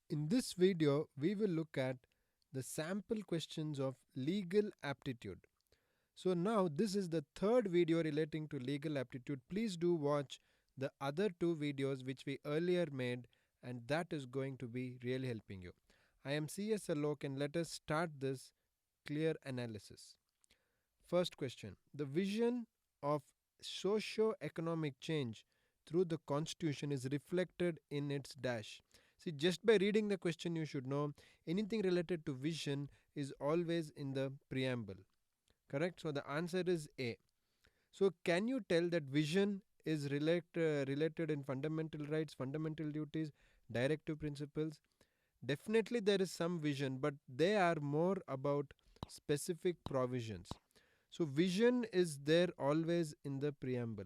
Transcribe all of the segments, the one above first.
In this video, we will look at the sample questions of legal aptitude. So now this is the third video relating to legal aptitude. Please do watch the other two videos which we earlier made, and that is going to be really helping you. I am CS Alok, and let us start this clear analysis. First question: the vision of socio-economic change through the constitution is reflected in its dash. See, just by reading the question you should know anything related to vision is always in the preamble. Correct? So the answer is A. So can you tell that vision is related in fundamental rights, fundamental duties, directive principles? Definitely there is some vision, but they are more about specific provisions. So vision is there always in the preamble.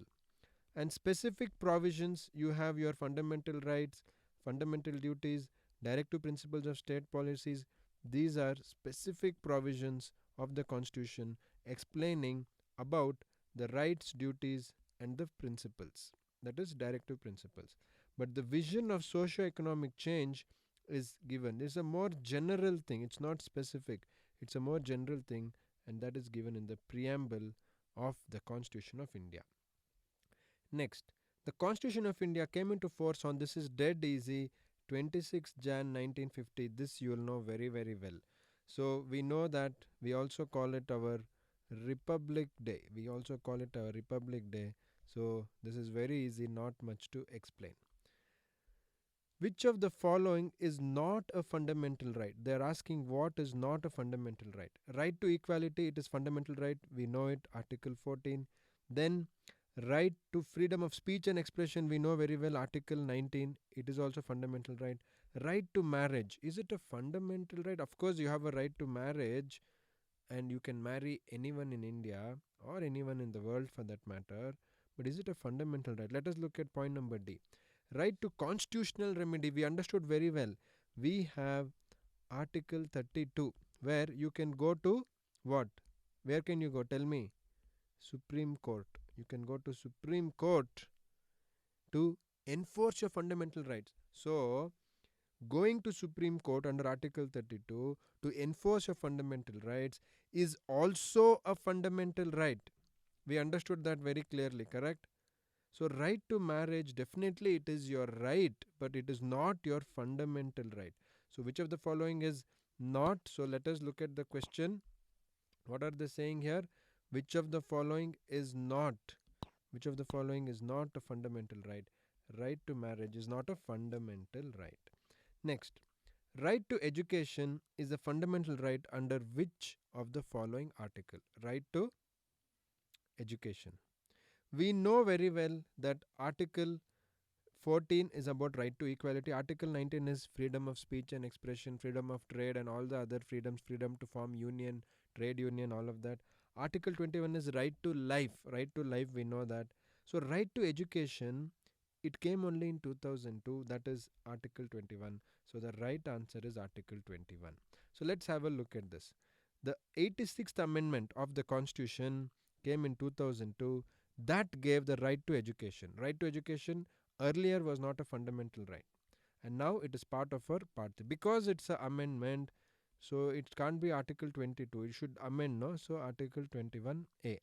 And specific provisions, you have your fundamental rights, fundamental duties, directive principles of state policies. These are specific provisions of the constitution explaining about the rights, duties and the principles, that is directive principles. But the vision of socio-economic change is given. It's a more general thing, it's not specific, it's a more general thing, and that is given in the preamble of the Constitution of India. Next, the Constitution of India came into force on, this is dead easy, 26 Jan 1950. This you will know very well. So we know that we also call it our Republic Day. So this is very easy, not much to explain. Which of the following is not a fundamental right? They are asking what is not a fundamental right. Right to equality, it is fundamental right. We know it, Article 14. Then right to freedom of speech and expression, we know very well, Article 19. It is also fundamental right. Right to marriage, is it a fundamental right? Of course you have a right to marriage and you can marry anyone in India or anyone in the world for that matter. But is it a fundamental right? Let us look at point number D. Right to constitutional remedy, we understood very well. We have Article 32 where you can go to what? Where can you go? Tell me. Supreme Court. You can go to Supreme Court to enforce your fundamental rights. So going to Supreme Court under Article 32 to enforce your fundamental rights is also a fundamental right. We understood that very clearly, correct? So right to marriage, definitely it is your right, but it is not your fundamental right. So which of the following is not? So let us look at the question. What are they saying here? Which of the following is not? Which of the following is not a fundamental right? Right to marriage is not a fundamental right. Next, right to education is a fundamental right under which of the following article? Right to education. We know very well that Article 14 is about right to equality. Article 19 is freedom of speech and expression, freedom of trade and all the other freedoms, freedom to form union, trade union, all of that. Article 21 is right to life. Right to life, we know that. So right to education, it came only in 2002, that is Article 21. So the right answer is Article 21. So let's have a look at this. The 86th Amendment of the Constitution came in 2002. That gave the right to education. Right to education earlier was not a fundamental right, and now it is part of our part 3. Because it's an amendment, so it can't be Article 22. It should amend, no? So Article 21A.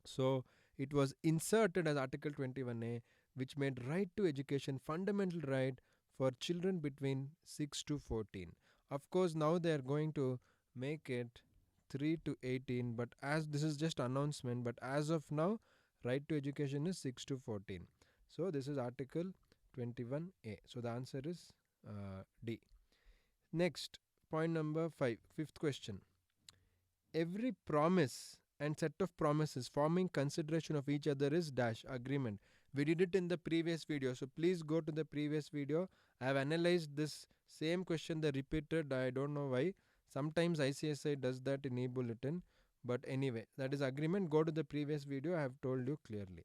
So it was inserted as Article 21A, which made right to education fundamental right for children between 6 to 14. Of course, now they are going to make it 3 to 18, but as this is just announcement, but as of now, right to education is 6 to 14. So this is Article 21A. So the answer is D. Next, point number 5, fifth question. Every promise and set of promises forming consideration of each other is dash agreement. We did it in the previous video, so please go to the previous video. I have analyzed this same question, the repeated. I don't know why. Sometimes ICSI does that in e-bulletin, but anyway, that is agreement. Go to the previous video, I have told you clearly.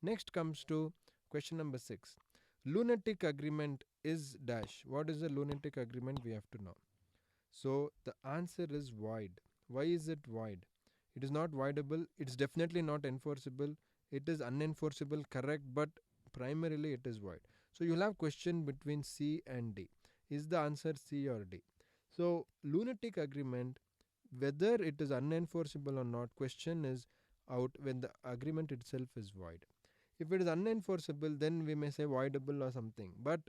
Next comes to question number 6. Lunatic agreement is dash. What is a lunatic agreement? We have to know. So the answer is void. Why is it void? It is not voidable. It's definitely not enforceable. It is unenforceable, correct, but primarily it is void. So you'll have question between C and D. Is the answer C or D? So lunatic agreement, whether it is unenforceable or not, question is out when the agreement itself is void. If it is unenforceable, then we may say voidable or something. But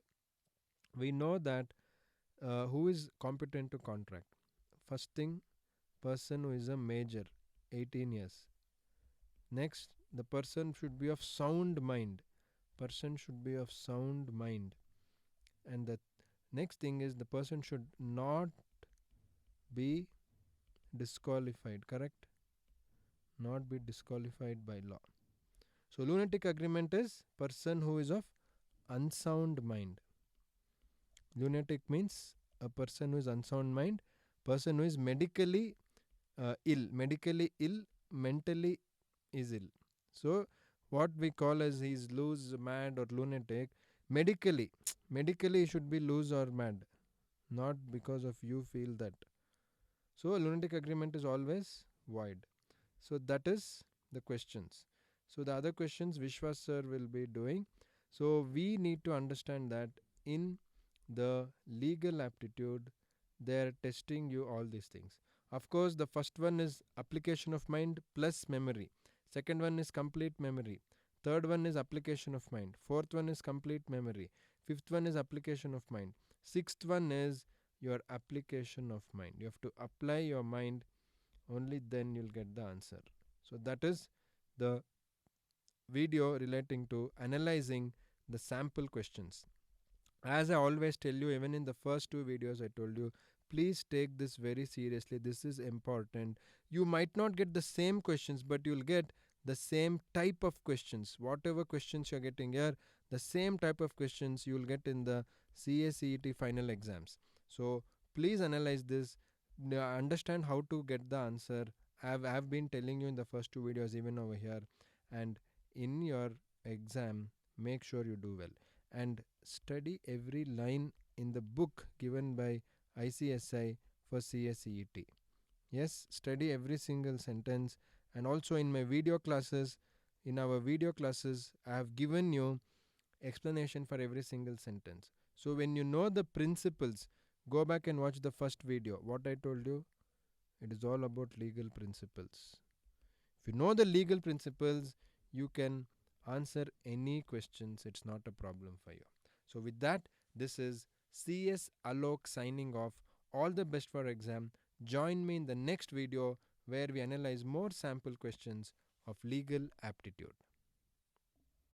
we know that who is competent to contract. First thing, person who is a major, 18 years. Next, the person should be of sound mind. Person should be of sound mind. And the next thing is the person should not be disqualified, correct? Not be disqualified by law. So lunatic agreement is person who is of unsound mind. Lunatic means a person who is unsound mind, person who is medically ill, mentally is ill. So what we call as he's loose, mad or lunatic, medically medically he should be loose or mad, not because of you feel that. So a lunatic agreement is always void. So that is the questions. So the other questions Vishwas sir will be doing. So we need to understand that in the legal aptitude they are testing you all these things. Of course, the first one is application of mind plus memory. Second one is complete memory. Third one is application of mind. Fourth one is complete memory. Fifth one is application of mind. Sixth one is your application of mind. You have to apply your mind, only then you'll get the answer. So that is the video relating to analyzing the sample questions. As I always tell you, even in the first two videos I told you, please take this very seriously. This is important. You might not get the same questions, but you'll get the same type of questions. Whatever questions you're getting here, the same type of questions you'll get in the CSEET final exams. So please analyze this, understand how to get the answer. I've been telling you in the first two videos, even over here. And in your exam, make sure you do well. And study every line in the book given by ICSI for CSEET. Yes, study every single sentence. And also in my video classes, in our video classes, I have given you explanation for every single sentence. So when you know the principles, go back and watch the first video. What I told you, it is all about legal principles. If you know the legal principles, you can answer any questions. It's not a problem for you. So with that, this is CS Alok signing off. All the best for exam. Join me in the next video where we analyze more sample questions of legal aptitude.